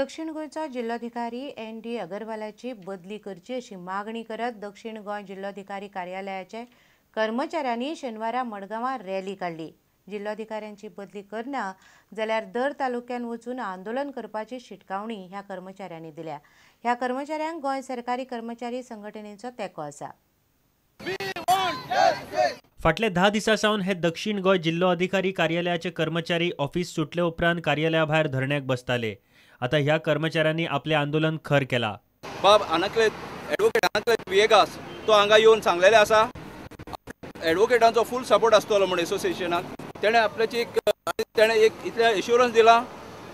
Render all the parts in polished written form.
दक्षिण गोंयचो जिल्लोधिकारी एन.डी. अगरवालाची बदली करची अशी मागणी करत दक्षिण गोंय जिल्लोधिकारी कार्यालयाचे कर्मचाऱ्यांनी शेनवारा मडगांवां रॅली काढली। जिल्लोधिकाऱ्यांची बदली करना जाल्यार दर तालुक्यान वचून आंदोलन करपाची शिटकावणी ह्या कर्मचाऱ्यांनी दिल्या। ह्या कर्मचाऱ्यांक गोंय सरकारी कर्मचारी संघटनेचो तेंको आसा। फाटले 10 दिसांसावन हे दक्षिण गोंय जिल्लो अधिकारी कार्यालयाचे कर्मचारी ऑफिस सुटले उपरांत कार्यालया भायर धरण्याक बसताले। आता ह्या कर्मचाऱ्यांनी आपले आंदोलन खर केला। बाब ॲडव्होकेट विएगास तो हांगा येवन सांगलेले आसा ॲडव्होकेटांचो फूल सपोर्ट आसतलो म्हणून एसोसिएशनाक। तेणें एक इतले एश्युरन्स दिला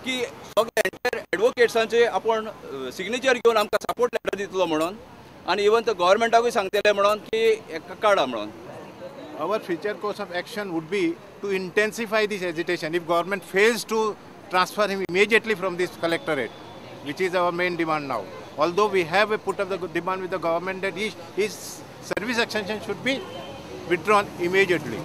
की सगळे एंटायर ॲडव्होकेट्सांचे आपण सिग्नेचर घेवन आमकां सपोर्ट लेटर दितलो म्हणून, आनी इवन तो गव्हर्मेंटाकूय सांगतले म्हणून की हेका काडा म्हणून। Our future course of action would be to intensify this agitation if government fails to transfer him immediately from this collectorate, which is our main demand now. Although we have put up the demand with the government that his service extension should be withdrawn immediately.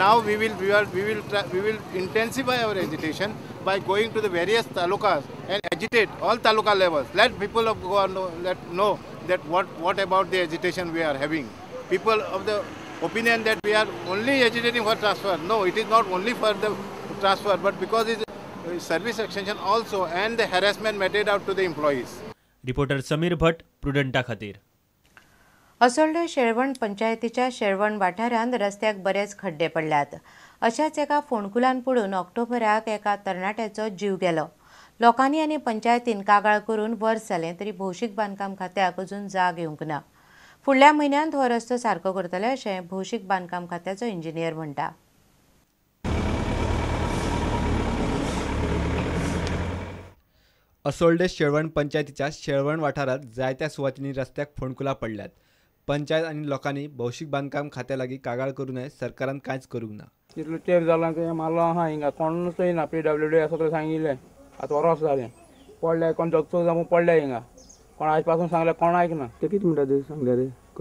Now we will intensify our agitation by going to the various talukas and agitate all taluka levels. Let people of Goa know that what about the agitation we are having. People of the opinion that we are only agitating for transfer. No, it is not only for the transfer, but because it's service extension also and the harassment meted out to the employees. Reporter Sameer Bhat, प्रुडंटा खातीर। असोल्डे शेळवण पंचायतीच्या शेळवण वाठारांत रस्त्याक बरेच खड्डे पडल्यात। अशाच एका फोंडकुलान पडून ऑक्टोबराक एका तरणाट्याचो जीव गेलो। लोकांनी आनी पंचायतीन कागाळ करून वर्स जालें तरी भौशीक बांदकाम खात्याक अजून जाग येवंक ना। फुडल्या म्हयन्यांत हो रस्तो सारको करतले अशें भौशीक बांदकाम खात्याचो इंजिनियर म्हणटा। असोल्डे शेळवण पंचायतीच्या शेळवण वाठारात जायत्या सुवातींनी रस्त्याक फोंडकुलां पडल्यात। पंचायत आनी लोकांनी भौशीक बांदकाम खात्या लागीं कागाळ करूनय सरकारान कांयच करूंक ना। तितलो तेंप जालो की मारलो आहा हिंगा कोणूच येयना। PWD असो तो सांगिल्लें आतां वरोस जालें पडले कोण जगचो जावं पडले हिंगा कोण आज पासून सांगले कोण आयकना। ते कितें म्हणटा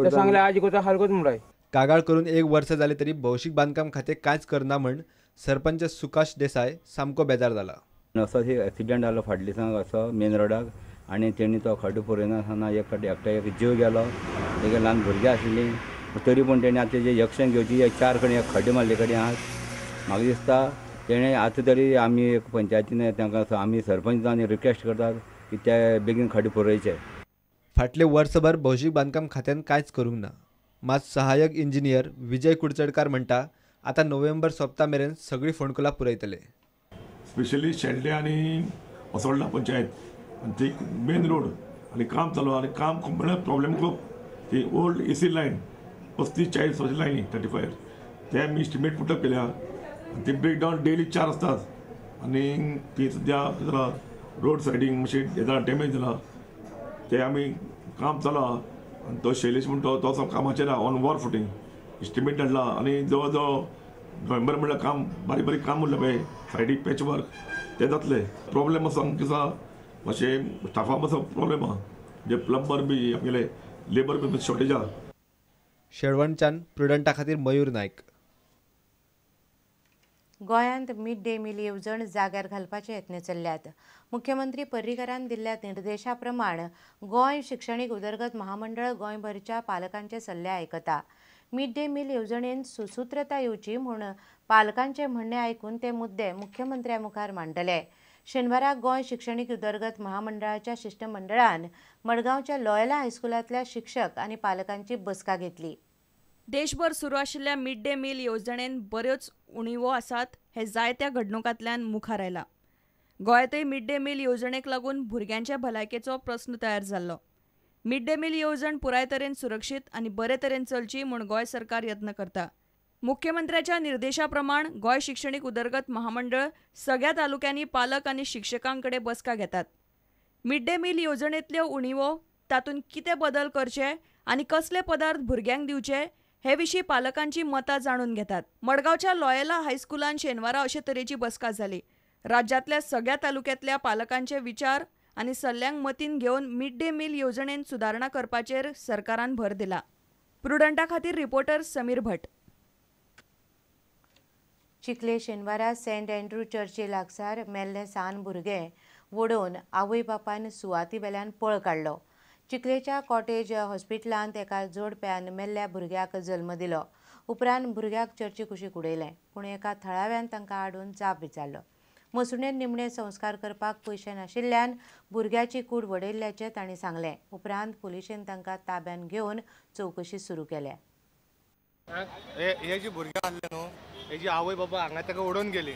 ते सांगले आज कोता हरकत म्हणटाय। कागाळ करून 1 वर्स जाले तरी भौशीक बांदकाम खातें कांयच करना म्हण सरपंच सुकाश देसाय सामको बेजार जाला। असो एक एक्सिडेंट जालो फाटल्या दिसांक असो मेन रोडाक आनी तेणी तो खड्डो पुरयना आसतना एकट्याक जीव गेलो। एक ल्हान भुरगीं आशिल्लीं तरी पूण तेणी आतां तेजें एक्शन घेवची 4 कडेन खड्डे मारले कडेन आहात। म्हाका दिसता तेणें आतां तरी आमी एक पंचायतीन तांकां आमी सरपंचांनी रिक्वेस्ट करतात की ते बेगीन खड्डे पुरयचे। फाटले वर्सभर भौशीक बांदकाम खात्यान कांयच करूंक ना। मात सहाय्यक इंजिनियर विजय कुडचडकार म्हणटा आतां नोव्हेंबर सोंपता मेरेन सगळीं फोंडकुलां पुरयतले। स्पेशली शेल्डे आनी असोल्डा पंचायत ती मेन रोड आनी काम चालू आनी काम खूब म्हणल्यार प्रॉब्लेम खूब। ती ओल्ड AC लायन 35-40 वर्साची लायनी 35 ते आमी इस्टिमेट पुटअप केल्या। ती ब्रेकडावन डेली 4 आसतात आनी ती सद्या रोड सायडींग मातशें येता डॅमेज जाला ते आमी काम चालू आहा। आनी तो शैलेश म्हणटा तो कामाचेर ऑन वॉर फुटींग इस्टिमेट धाडला आनी जवळ जवळ नोव्हेंबर म्हणल्यार काम बारीक काम उरलें पळय सायडीक पॅच वर्क ते जातले। प्रॉब्लेम असो आमकां आसा मातशें स्टाफा मातसो प्रॉब्लेम आहा जे प्लंबर बी आमगेले लेबर बी शॉर्टेज आहा। शेळवणच्यान प्रुडंटा खातीर मयूर नायक। गोंयांत मिड डे मील येवजण जाग्यार घालपाचे यत्न चल्ल्यात। मुख्यमंत्री पर्रीकारान दिल्ल्या निर्देशा प्रमाण गोंय शिक्षणीक उदरगत महामंडळ गोंयभरच्या पालकांचे सल्ले आयकता। मिड डे मील येवजणेन सुसूत्रता येवची म्हूण पालकांचे म्हणणे आयकून ते मुद्दे मुख्यमंत्र्या मुखार मांडटले। शेनवारा गोंय शिक्षणीक उदरगत महामंडळाच्या शिष्टमंडळान मडगांवच्या लॉयला हायस्कुलांतल्या शिक्षक आनी पालकांची बसका घेतली। देशभर सुरू आशिल्ल्या मिड डे मील येवजणेन बऱ्योच उणिवो आसात हे जायत्या घडणुकांतल्यान मुखार आयला। गोंयांतय मिड डे मील येवजणेक लागून भुरग्यांच्या भलायकेचो प्रस्न तयार जाल्लो। मिड डे मील येवजण पुराय तरेन सुरक्षीत आनी बरे तरेन चलची म्हूण गोंय सरकार यत्न करता। मुख्यमंत्र्याच्या निर्देशा प्रमाण गोंय शिक्षणीक उदरगत महामंडळ सगळ्या तालुक्यांनी पालक आनी शिक्षकां कडेन बसका घेतात। मिड डे मील येवजणेंतल्यो उणिवो तातूंत कितें बदल करचे आनी कसले पदार्थ भुरग्यांक दिवचे हे विशीं पालकांची मतां जाणून घेतात। मडगांवच्या लॉयला हायस्कुलान शेनवारा अशे तरेची बसका जाली। राज्यांतल्या सगळ्या तालुक्यांतल्या पालकांचे विचार आनी सल्ल्यांक मतीन घेवन मिड डे मील येवजणेन सुदारणा करपाचेर सरकारान भर दिला। प्रुडंटा खातीर रिपोर्टर समीर भट। चिखले शेनवारा सेंट अँड्रू चर्ची लागसार मेल्ले 6 भुरगे वडोवन आवय बापायन सुवाती वेल्यान पळ काडलो. चिखलेच्या कॉटेज हॉस्पिटलांत एका जोडप्यान मेल्ल्या भुरग्याक जल्म दिलो. उपरांत भुरग्याक चर्ची कुशीक उडयलें, पूण एका थळाव्यान तांकां आडून जाप विचारलो. मसुणेर निमणे संस्कार करपाक पयशे नाशिल्ल्यान भुरग्याची कूड वडयल्ल्याचें तांणी सांगलें. उपरांत पुलिशेन तांकां ताब्यात घेवन चवकशी सुरू केल्या. हे जी भुरगीं आसले न्हू, हेजी आवय बाबा हांगा ताका ओडून गेली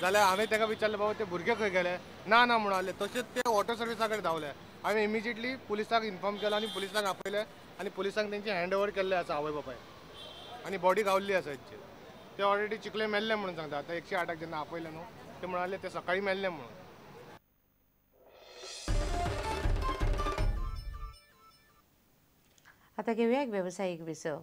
जाल्यार हांवें ताका विचारलें बाबा ते भुरगे खंय गेले, ना म्हणून आले. तशेंच ते वॉटर सर्विसा कडेन धांवले. हांवें इमिजिएटली पुलिसाक इन्फॉर्म केलो आनी पुलिसांक आपयले आनी पुलिसांक तेंची हँड ओवर केल्ले आसा आवय बापाय आनी बॉडी गावल्ली आसा हेची. ते ऑलरेडी चिखले मेल्ले म्हणून सांगता. आतां 108 जेन्ना आपयले न्हू ते म्हणाले ते सकाळी मेल्ले म्हणून. आता घेऊया एक व्यावसायिक विसव.